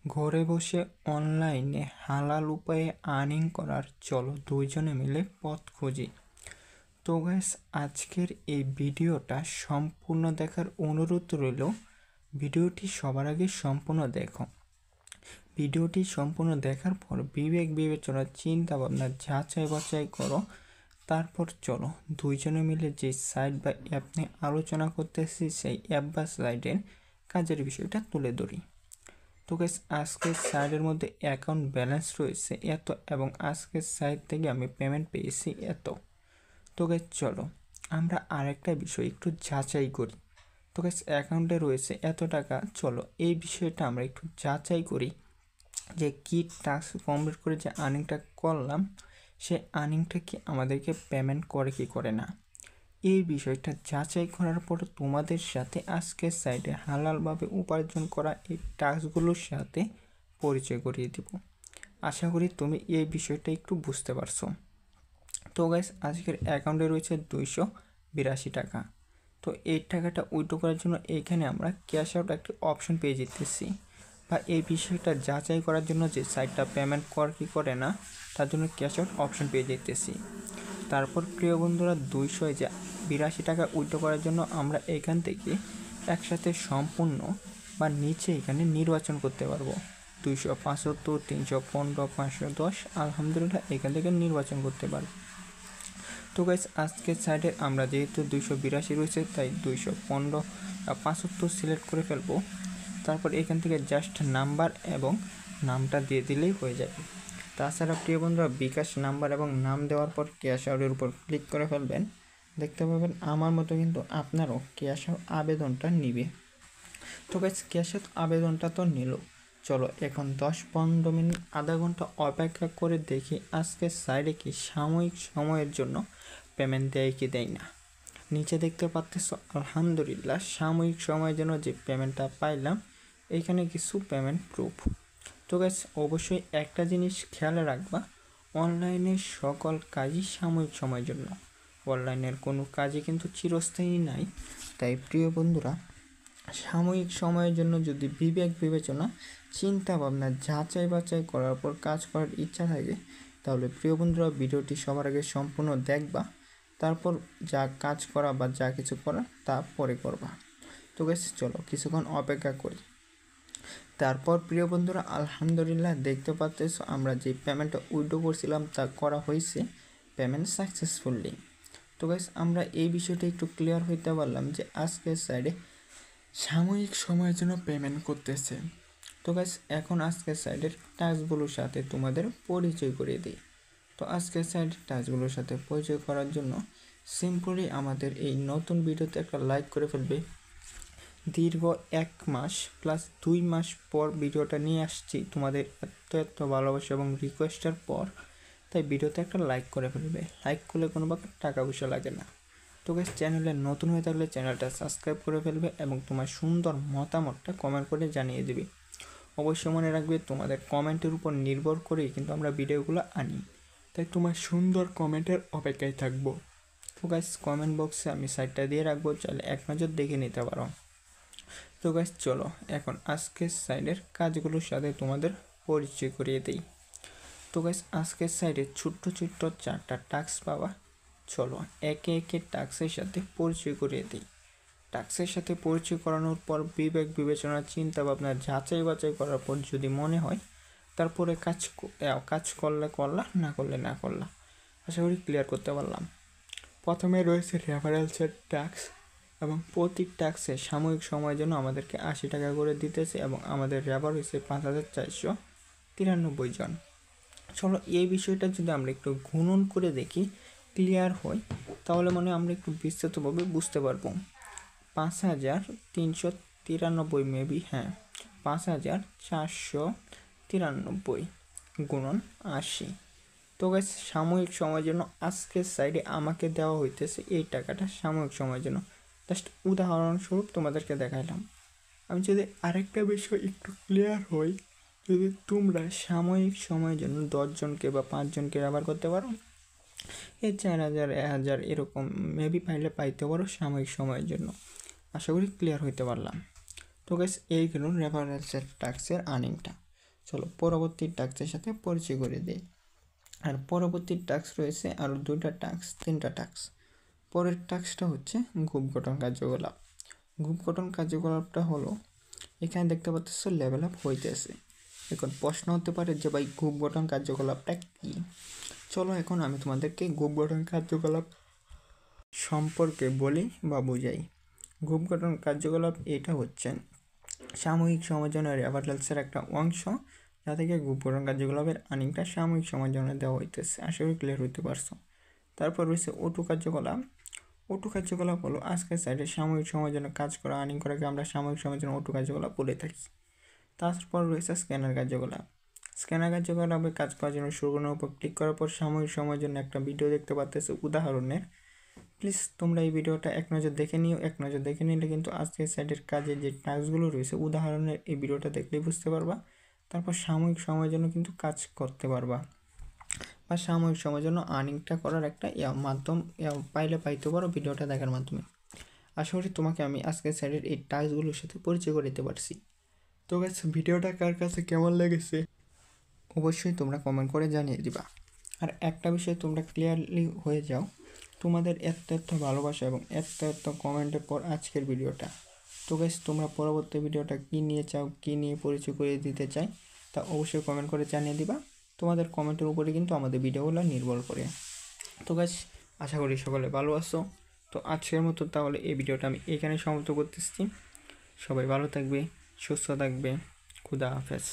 ঘরে বসে অনলাইনে হালাল উপায়ে আর্নিং করার চলো দুইজনে মিলে পথ খুঁজি। তো গাইস, আজকের এই ভিডিওটা সম্পূর্ণ দেখার অনুরোধ রইল। ভিডিওটি সবার আগে সম্পূর্ণ দেখো। ভিডিওটি সম্পূর্ণ দেখার পর বিবেক বিবেচনা চিন্তা ভাবনা যাচাই বাছাই করো। তারপর চলো দুইজনে মিলে যে সাইট বা অ্যাপ নিয়ে আলোচনা করতেছি সেই অ্যাপ বা সাইটের কাজের বিষয়টা তুলে ধরি। তো গাইস, আজকের সাইটের মধ্যে অ্যাকাউন্ট ব্যালেন্স রয়েছে এত এবং আজকের সাইট থেকে আমি পেমেন্ট পেয়েছি এত। তো গাইস চলো আমরা আরেকটা বিষয় একটু যাচাই করি। তো গাইস, অ্যাকাউন্টে রয়েছে এত টাকা, চলো এই বিষয়টা আমরা একটু যাচাই করি যে কি টাস্ক কমপ্লিট করে যে আর্নিংটা করলাম সে আর্নিংটা কি আমাদেরকে পেমেন্ট করে কি করে না। এই বিষয়টা যাচাই করার পর তোমাদের সাথে আজকের সাইটে হালালভাবে উপার্জন করা এই টাস্কগুলোর সাথে পরিচয় করিয়ে দেব। আশা করি তুমি এই বিষয়টা একটু বুঝতে পারছো। তো গাইস, আজকের অ্যাকাউন্টে রয়েছে 282 টাকা। তো এই টাকাটা উইথড্র করার জন্য এইখানে আমরা ক্যাশ আউট একটা অপশন পেয়ে যেতেছি, বা এই বিষয়টা যাচাই করার জন্য যে সাইটটা পেমেন্ট করে কি করে না তার জন্য ক্যাশ আউট অপশন পেয়ে যেতেছি। তারপর প্রিয় বন্ধুরা, 282 টাকা উইথড্র করার জন্য আমরা এখান থেকে একসাথে সম্পূর্ণ বা নিচে এখানে নির্বাচন করতে পারবো 275, 315, 510। আলহামদুলিল্লাহ এখান থেকে নির্বাচন করতে পারবো। তো গাইস, আজকের সাইডে আমরা যেহেতু 282 রয়েছে তাই 215, 75 সিলেক্ট করে ফেলবো। তারপর এখান থেকে জাস্ট নাম্বার এবং নামটা দিয়ে দিলেই হয়ে যাবে। তাছাড়া প্রিয় বন্ধুরা, বিকাশ নাম্বার এবং নাম দেওয়ার পর ক্যাশ আউটের উপর ক্লিক করে ফেলবেন। দেখতে পাবেন আমার মতো কিন্তু আপনারও ক্যাশ আউট আবেদনটা নিবে। তো গাইস, ক্যাশ আউট আবেদনটা তো নিল, চলো এখন 10-15 মিনিট আধা ঘন্টা অপেক্ষা করে দেখি আজকে সাইডে কি সাময়িক সময়ের জন্য পেমেন্ট দেয় কি দেয় না। নিচে দেখতে পাচ্ছ আলহামদুলিল্লাহ সাময়িক সময়ের জন্য যে পেমেন্টটা পাইলাম এইখানে কিছু পেমেন্ট প্রুফ। তো গাইস, অবশ্যই একটা জিনিস খেয়াল রাখবা, অনলাইনের সকল কাজই সাময়িক সময়ের জন্য, অনলাইনের কোনো কাজই কিন্তু চিরস্থায়ী নাই। তাই প্রিয় বন্ধুরা, সাময়িক সময়ের জন্য যদি বিবেক বিবেচনা চিন্তা ভাবনা যাচাই বাছাই করার পর কাজ করার ইচ্ছা থাকে তাহলে প্রিয় বন্ধুরা ভিডিওটি সবার আগে সম্পূর্ণ দেখবা, তারপর যা কাজ করা বা যা কিছু করা তা পরে করবা। তো গাইস চলো কিছুক্ষণ অপেক্ষা করি। তারপর প্রিয় বন্ধুরা, আলহামদুলিল্লাহ দেখতে পাচ্ছ আমরা যে পেমেন্টটা উইথড্র করছিলাম তা করা হয়েছে পেমেন্ট সাকসেসফুলি। তো গাইস, আমরা এই বিষয়টা একটু ক্লিয়ার হইতে পারলাম যে আজকের সাইডে সাময়িক সময়ের জন্য পেমেন্ট করতেছে। তো গাইস, এখন আজকের সাইডের টাস্কগুলোর সাথে তোমাদের পরিচয় করিয়ে দিই। তো আজকের সাইডের টাস্কগুলোর সাথে পরিচয় করার জন্য সিম্পলি আমাদের এই নতুন ভিডিওতে একটা লাইক করে ফেলবে। দীর্ঘ 1 মাস প্লাস 2 মাস পর ভিডিওটা নিয়ে আসছি তোমাদের এত ভালোবাসা এবং রিকোয়েস্টের পর, তাই ভিডিওতে একটা লাইক করে ফেলবে। লাইক করলে কোনো প্রকার টাকা পয়সা লাগে না। তো গাইস, চ্যানেলে নতুন হয়ে থাকলে চ্যানেলটা সাবস্ক্রাইব করে ফেলবে এবং তোমার সুন্দর মতামতটা কমেন্ট করে জানিয়ে দেবে। অবশ্যই মনে রাখবে তোমাদের কমেন্টের উপর নির্ভর করেই কিন্তু আমরা ভিডিওগুলো আনি, তাই তোমার সুন্দর কমেন্টের অপেক্ষায় থাকবো। তো গাইস, কমেন্ট বক্সে আমি সাইটটা দিয়ে রাখবো, চাইলে এক নজর দেখে নিতে পারো। তো গাইস চলো এখন আজকের সাইডের কাজগুলোর সাথে তোমাদের পরিচয় করিয়ে দিই। তো গাইস, আজকের সাইডে ছোট্ট ছোট্ট 4টা টাস্ক পাবা। চলো একে একে টাস্কের সাথে পরিচয় করিয়ে দিই। টাস্কের সাথে পরিচয় করানোর পর বিবেক বিবেচনা চিন্তা ভাবনা যাচাই বাছাই করার পর যদি মনে হয় তারপরে কাজ করলে করলা, না করলে না করলা। আশা করি ক্লিয়ার করতে পারলাম। প্রথমে রয়েছে রেফারেন্সের ট্যাক্স এবং প্রতি ট্যাক্সে সাময়িক সময়ের জন্য আমাদেরকে 80 টাকা করে দিতেছে এবং আমাদের রেফার হয়েছে 5493 জন। চলো এই বিষয়টা যদি আমরা একটু গুণন করে দেখি ক্লিয়ার হয় তাহলে মানে আমরা একটু বিস্তারিতভাবে বুঝতে পারবো। 5393 মেবি, হ্যাঁ 5493 গুণন 80। তো গাইস, সাময়িক সময়ের জন্য আজকের সাইডে আমাকে দেওয়া হইতেছে এই টাকাটা সাময়িক সময়ের জন্য। জাস্ট উদাহরণস্বরূপ তোমাদেরকে দেখাইলাম। আমি যদি আরেকটা বিষয় একটু ক্লিয়ার হই, যদি তোমরা সাময়িক সময়ের জন্য 10 জনকে বা 5 জনকে ব্যবহার করতে পারো, এই 4000 1000 এরকম মেবি পাইতে পারো সাময়িক সময়ের জন্য। আশা করি ক্লিয়ার হইতে পারলাম। তো গাইস, এই গেল রেফারেন্সের ট্যাক্সের আর্নিংটা। চলো পরবর্তী টাস্কের সাথে পরিচয় করে দিই। আর পরবর্তী টাস্ক রয়েছে আরও 2টা টাস্ক, 3টা টাস্ক। পরের টাস্কটা হচ্ছে গ্রুপ গঠন কার্যকলাপ। গ্রুপ গঠন কার্যকলাপটা হলো, এখানে দেখতে পাচ্ছ লেভেল আপ হইতেছে। এখন প্রশ্ন হতে পারে যে ভাই গ্রুপ গঠন কার্যকলাপটা কী? চলো এখন আমি তোমাদেরকে গ্রুপ গঠন কার্যকলাপ সম্পর্কে বলি বা বুঝাই। গ্রুপ গঠন কার্যকলাপ এটা হচ্ছে সাময়িক সমালোচনা রেফারেন্সের একটা অংশ, যা থেকে গ্রুপ গঠন কার্যকলাপের আর্নিংটা সাময়িক সমালোচনা দেওয়া হইতেছে। আশা করি ক্লিয়ার হইতে পারছো। তারপর রয়েছে ওটু কার্যকলাপ। ওটু কার্যকলাপ হলো আজকের সাইডে সাময়িক সময়ের জন্য কাজ করা, আর্নিং করাকে আমরা সাময়িক সময়ের জন্য ওটু কার্যকলাপ বলে থাকি। তারপর রয়েছে স্ক্যানার কার্যকলাপ। স্ক্যানার কার্যকলাপে কাজ করার জন্য শুরুর উপর ক্লিক করার পর সাময়িক সময়ের জন্য একটা ভিডিও দেখতে পাচ্তেছে উদাহরণের। প্লিজ তোমরা এই ভিডিওটা এক নজর দেখে নিও। এক নজর দেখে নিলে কিন্তু আজকের সাইডের কাজে যে টাস্কগুলো রয়েছে উদাহরণের এই ভিডিওটা দেখলেই বুঝতে পারবা। তারপর সাময়িক সময়ের জন্য কিন্তু কাজ করতে পারবা বা সাময়িক সময়ের জন্য আর্নিংটা করার একটা মাধ্যম পাইতে পারো ভিডিওটা দেখার মাধ্যমে। আশা করি তোমাকে আমি আজকের সাইডের এই টাস্কগুলোর সাথে পরিচয় করে দিতে পারছি। তো গাইস, ভিডিওটা কার কাছে কেমন লেগেছে অবশ্যই তোমরা কমেন্ট করে জানিয়ে দিবা। আর একটা বিষয় তোমরা ক্লিয়ারলি হয়ে যাও, তোমাদের এত ভালোবাসা এবং এত কমেন্টের পর আজকের ভিডিওটা। তো গাইস, তোমরা পরবর্তী ভিডিওটা কী নিয়ে চাও, কী নিয়ে পরিচয় করে দিতে চাই, তা অবশ্যই কমেন্ট করে জানিয়ে দিবা। তোমাদের কমেন্টের উপরে কিন্তু আমাদের ভিডিওগুলো নির্ভর করে। তো গাইস, আশা করি সকলে ভালো আছো। তো আজকের মতো তাহলে এই ভিডিওটা আমি এখানে সমাপ্ত করতেছি। সবাই ভালো থাকবে, সুস্থ থাকবে। খুদা হাফেজ।